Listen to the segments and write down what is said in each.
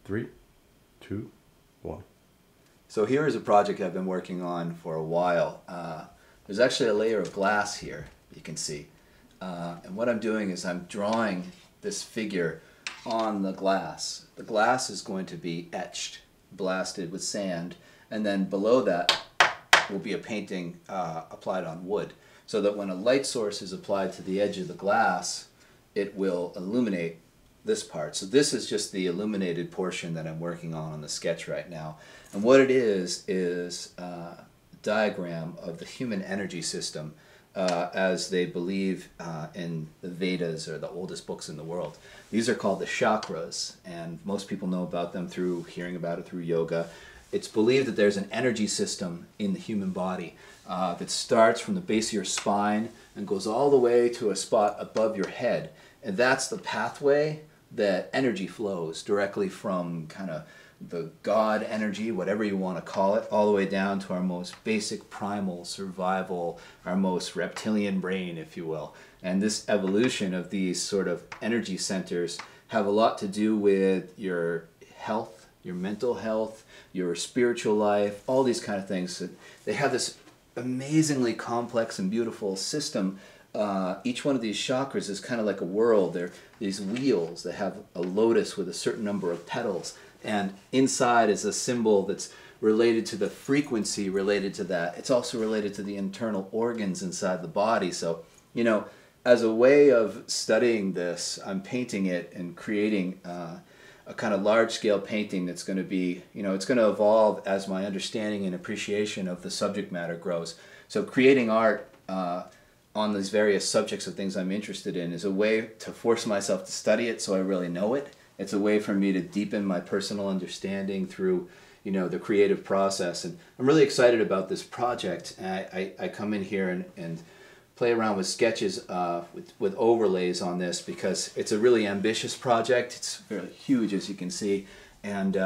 3, 2, 1. So here is a project I've been working on for a while. There's actually a layer of glass here, you can see. And what I'm doing is I'm drawing this figure on the glass. The glass is going to be etched, blasted with sand, and then below that will be a painting applied on wood, so that when a light source is applied to the edge of the glass, it will illuminate this part. So this is just the illuminated portion that I'm working on the sketch right now. And what it is a diagram of the human energy system as they believe in the Vedas, or the oldest books in the world. These are called the chakras, and most people know about them through hearing about it through yoga. It's believed that there's an energy system in the human body that starts from the base of your spine and goes all the way to a spot above your head. And that's the pathway that energy flows directly from kind of the God energy, whatever you want to call it, all the way down to our most basic primal survival, our most reptilian brain, if you will. And this evolution of these sort of energy centers have a lot to do with your health, your mental health, your spiritual life, all these kind of things. They have this amazingly complex and beautiful system. Each one of these chakras is kind of like a world. They're these wheels that have a lotus with a certain number of petals, and inside is a symbol that's related to the frequency related to that. It's also related to the internal organs inside the body. So, you know, as a way of studying this, I'm painting it and creating a kind of large-scale painting that's going to be, you know, it's going to evolve as my understanding and appreciation of the subject matter grows. So creating art on these various subjects of things I'm interested in is a way to force myself to study it so I really know it. It's a way for me to deepen my personal understanding through, you know, the creative process. And I'm really excited about this project. I come in here and play around with sketches with overlays on this because it's a really ambitious project. It's very huge, as you can see, and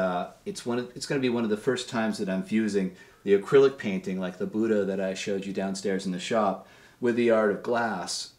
it's going to be one of the first times that I'm fusing the acrylic painting, like the Buddha that I showed you downstairs in the shop, with the art of glass,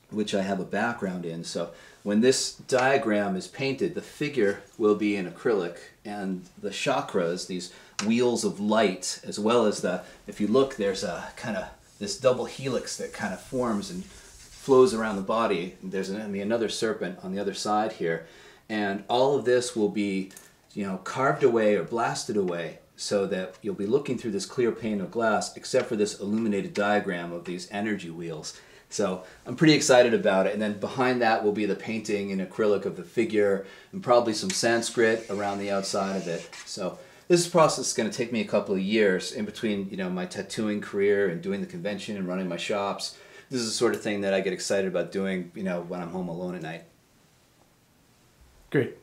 which I have a background in. So when this diagram is painted, the figure will be in acrylic, and the chakras, these wheels of light, as well as the, if you look, there's a kind of this double helix that kind of forms and flows around the body. There's another serpent on the other side here. And all of this will be, you know, carved away or blasted away so that you'll be looking through this clear pane of glass, except for this illuminated diagram of these energy wheels. So I'm pretty excited about it. And then behind that will be the painting in acrylic of the figure and probably some Sanskrit around the outside of it. So this process is going to take me a couple of years in between, you know, my tattooing career and doing the convention and running my shops. This is the sort of thing that I get excited about doing, you know, when I'm home alone at night. Great.